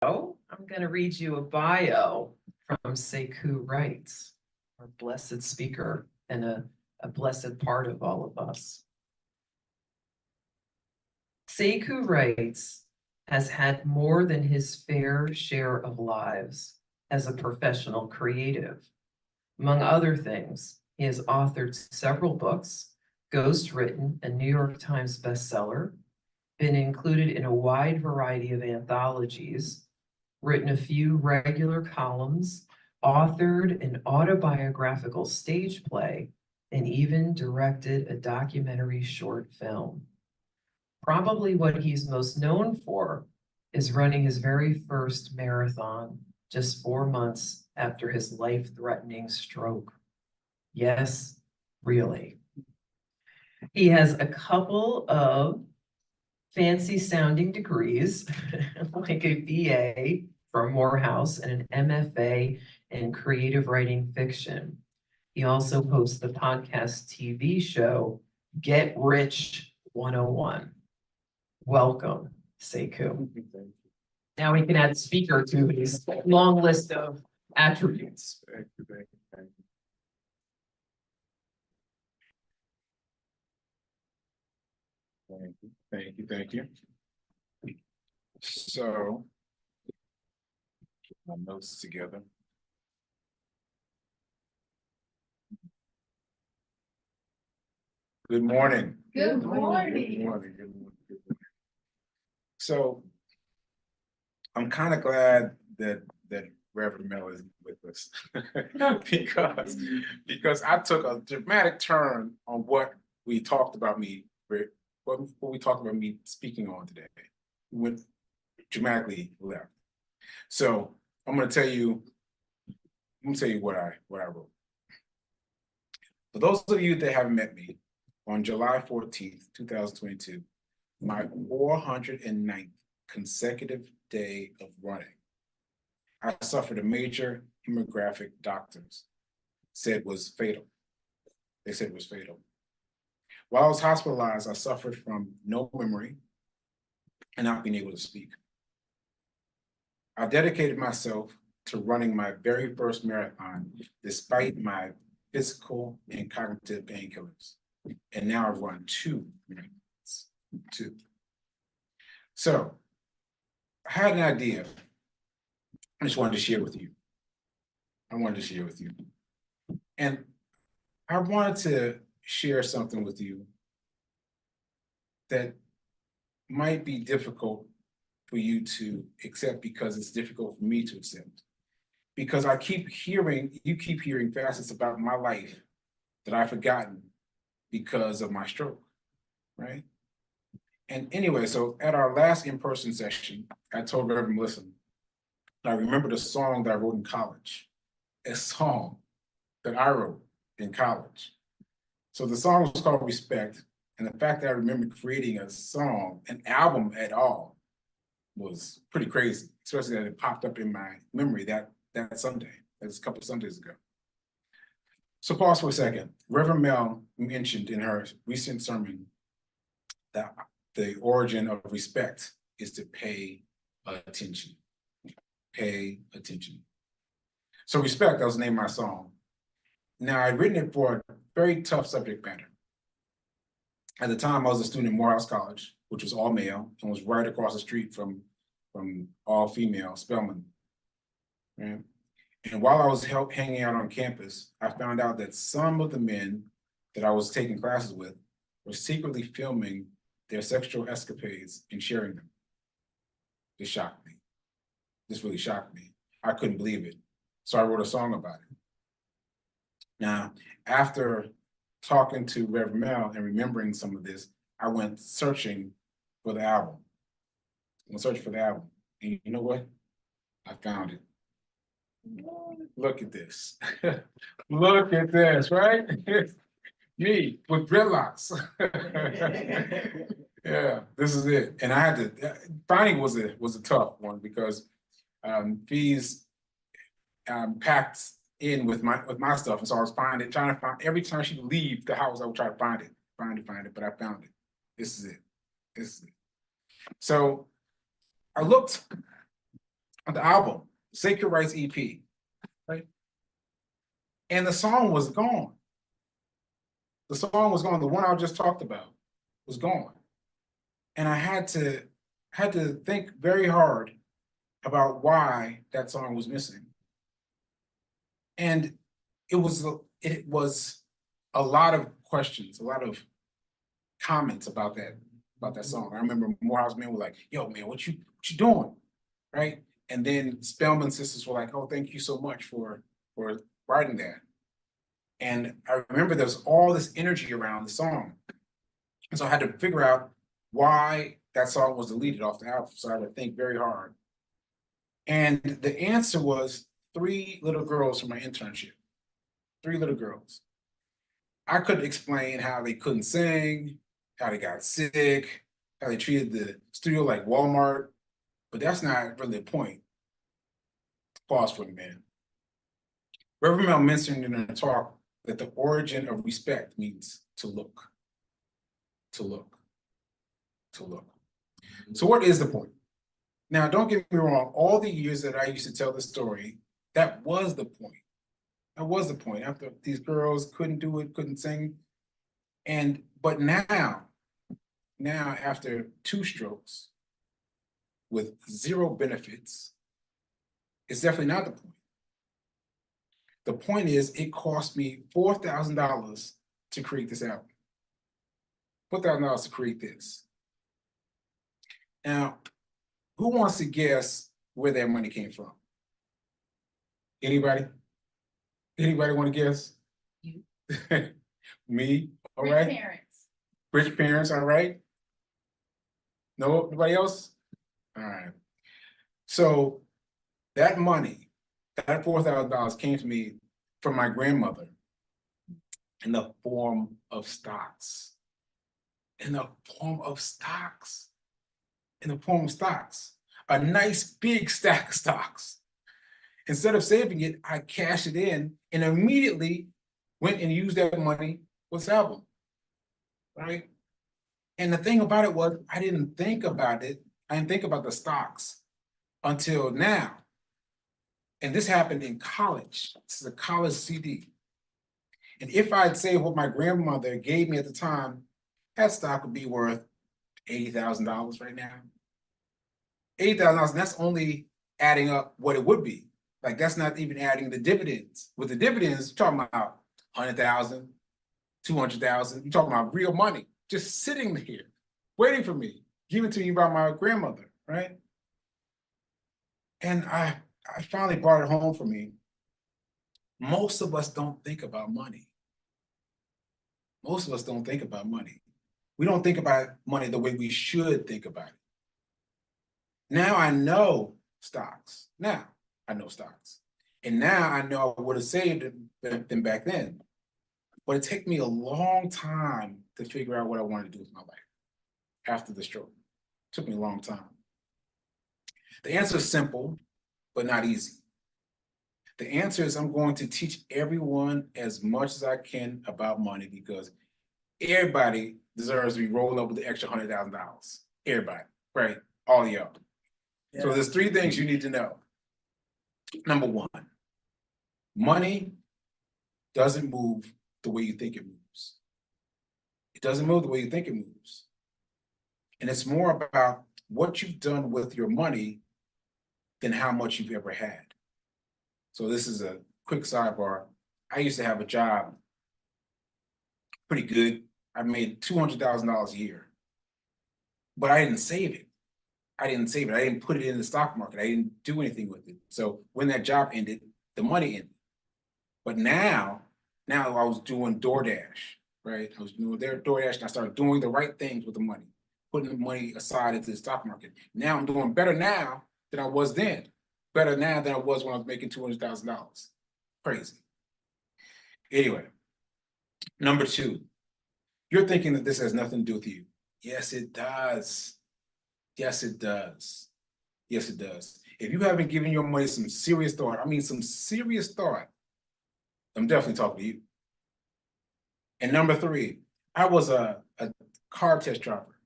I'm going to read you a bio from Sekou Writes, our blessed speaker and a blessed part of all of us. Sekou Writes has had more than his fair share of lives as a professional creative. Among other things, he has authored several books, ghostwritten a New York Times bestseller, been included in a wide variety of anthologies, written a few regular columns, authored an autobiographical stage play, and even directed a documentary short film. Probably what he's most known for is running his very first marathon just 4 months after his life-threatening stroke. Yes, really. He has a couple of fancy sounding degrees, like a BA from Morehouse and an MFA in creative writing fiction. He also hosts the podcast TV show, Get Rich 101. Welcome, Sekou. Now we can add speaker to his long list of attributes. Thank you, thank you, thank you. Thank you, thank you. So, get my notes together. Good morning. Good morning. Good morning. Good morning. Good morning. So, I'm kind of glad that Rev Melissa is with us because I took a dramatic turn on what we talked about me speaking on today. We went dramatically left. So I'm gonna tell you what I wrote. For those of you that haven't met me, on July 14th, 2022, my 409th consecutive day of running, I suffered a major hemorrhagic doctors said was fatal. They said it was fatal. While I was hospitalized, I suffered from no memory and not being able to speak. I dedicated myself to running my very first marathon despite my physical and cognitive painkillers. And now I've run 2 marathons, 2. So I had an idea. I just wanted to share with you. And I wanted to share something with you that might be difficult for you to accept because it's difficult for me to accept. Because you keep hearing facets about my life that I've forgotten because of my stroke, right? And anyway, so at our last in-person session, I told Rev Melissa, I remembered a song that I wrote in college, a song that I wrote in college. So the song was called Respect. And the fact that I remember creating a song, an album at all, was pretty crazy, especially that it popped up in my memory that Sunday. That was a couple of Sundays ago. So pause for a second. Reverend Mel mentioned in her recent sermon that the origin of respect is to pay attention. Pay attention. So Respect, that was the name of my song. Now, I'd written it for a very tough subject matter. At the time, I was a student at Morehouse College, which was all male and was right across the street from all female Spelman. Right? And while I was hanging out on campus, I found out that some of the men that I was taking classes with were secretly filming their sexual escapades and sharing them. This shocked me. This really shocked me. I couldn't believe it. So I wrote a song about it. Now, after talking to Rev Mel and remembering some of this, I went searching for the album. And you know what? I found it. Look at this. Look at this, right? Me with dreadlocks. Yeah, this is it. And I had to, finding was a tough one because Fee's packed in with my stuff. And so I was trying to find, every time she would leave the house, I would try to find it, but I found it. This is it. So I looked on the album, Sacred Rights EP, right? And the song was gone. The song was gone. The one I just talked about was gone. And I had to think very hard about why that song was missing. And it was a lot of questions, a lot of comments about that song. I remember Morehouse men were like, "Yo, man, what you doing?" Right? And then Spellman sisters were like, "Oh, thank you so much for writing that." And I remember there was all this energy around the song. And so I had to figure out why that song was deleted off the album. So I had to think very hard. And the answer was 3 little girls from my internship. 3 little girls. I couldn't explain how they couldn't sing, how they got sick, how they treated the studio like Walmart, but that's not really the point. Pause for a minute. Rev Melissa mentioned in her talk that the origin of respect means to look, to look, to look. So what is the point? Now, don't get me wrong, all the years that I used to tell the story, that was the point. That was the point. After these girls couldn't do it, couldn't sing. But now after 2 strokes with 0 benefits, it's definitely not the point. The point is it cost me $4,000 to create this album. $4,000 to create this. Now, who wants to guess where that money came from? Anybody? Anybody want to guess? You. Me? All Rich right. parents. Rich parents, all right. No, nobody else? All right. So that money, that $4,000 came to me from my grandmother in the form of stocks. In the form of stocks. In the form of stocks. A nice big stack of stocks. Instead of saving it, I cashed it in and immediately went and used that money for this album, right? And the thing about it was, I didn't think about it. I didn't think about the stocks until now. And this happened in college. This is a college CD. And if I'd saved what my grandmother gave me at the time, that stock would be worth $80,000 right now. $80,000, and that's only adding up what it would be. Like, that's not even adding the dividends. With the dividends, you're talking about 100,000, 200,000. You're talking about real money, just sitting here, waiting for me, given to me by my grandmother, right? And I finally brought it home for me. Most of us don't think about money. Most of us don't think about money. We don't think about money the way we should think about it. Now I know stocks. Now I know stocks. And now I know I would have saved them back then. But it took me a long time to figure out what I wanted to do with my life after the stroke. It took me a long time. The answer is simple, but not easy. The answer is I'm going to teach everyone as much as I can about money, because everybody deserves to be rolled up with the extra $100,000. Everybody, right? All of y'all. Yeah. So there's 3 things you need to know. Number 1, money doesn't move the way you think it moves. It doesn't move the way you think it moves. And it's more about what you've done with your money than how much you've ever had. So this is a quick sidebar. I used to have a job, pretty good. I made $200,000 a year, but I didn't save it. I didn't save it. I didn't put it in the stock market. I didn't do anything with it. So when that job ended, the money ended. But now I was doing DoorDash, right? I was doing DoorDash, and I started doing the right things with the money, putting the money aside into the stock market. Now I'm doing better now than I was then. Better now than I was when I was making $200,000. Crazy. Anyway, number 2, you're thinking that this has nothing to do with you. Yes, it does. Yes, it does. Yes, it does. If you haven't given your money some serious thought, I mean some serious thought, I'm definitely talking to you. And number 3, I was a car test driver.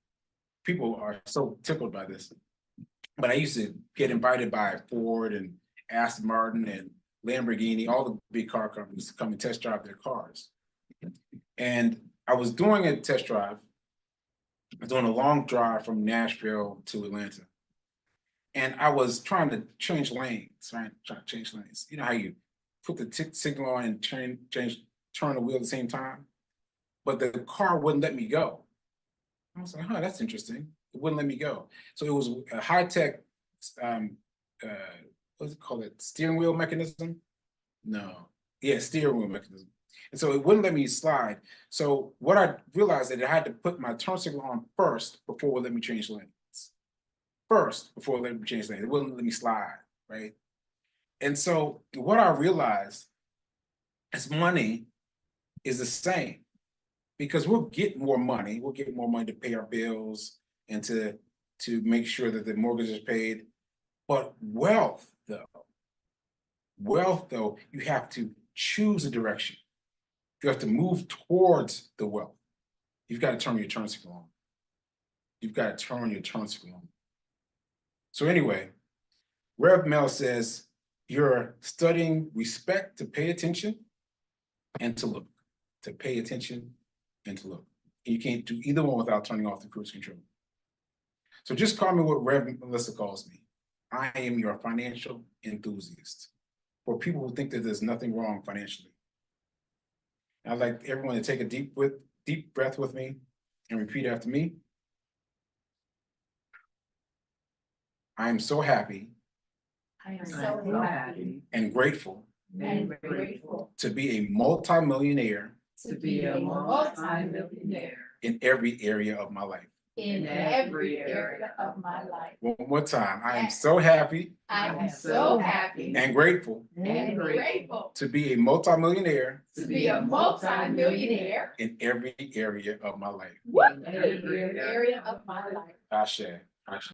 People are so tickled by this. But I used to get invited by Ford and Aston Martin and Lamborghini, all the big car companies to come and test drive their cars. And I was doing a test drive. I was doing a long drive from Nashville to Atlanta. And I was trying to change lanes, right? Trying to change lanes. You know how you put the signal on and turn the wheel at the same time? But the car wouldn't let me go. I was like, huh, that's interesting. It wouldn't let me go. So it was a high-tech, what's it called? Steering wheel mechanism? No. Yeah, steering wheel mechanism. And so it wouldn't let me slide. So what I realized that I had to put my turn signal on first before it would let me change lanes. First, before it let me change lanes. It wouldn't let me slide, right? And so what I realized is money is the same, because we'll get more money. We'll get more money to pay our bills and to make sure that the mortgage is paid. But wealth, though, you have to choose a direction. You have to move towards the wealth. You've got to turn your turn signal on. You've got to turn your turn signal on. So anyway, Rev Mel says, you're studying respect to pay attention and to look. To pay attention and to look. And you can't do either one without turning off the cruise control. So just call me what Rev Melissa calls me. I am your financial enthusiast. For people who think that there's nothing wrong financially. I'd like everyone to take a deep breath with me and repeat after me. I am so happy. I am so happy and grateful to be a multimillionaire be a multi-millionaire in every area of my life. in every area of my life. One more time. I am so happy I am so happy and grateful to be a multimillionaire to be a multi-millionaire in every area of my life. in every area of my life. Ashe. Ashe.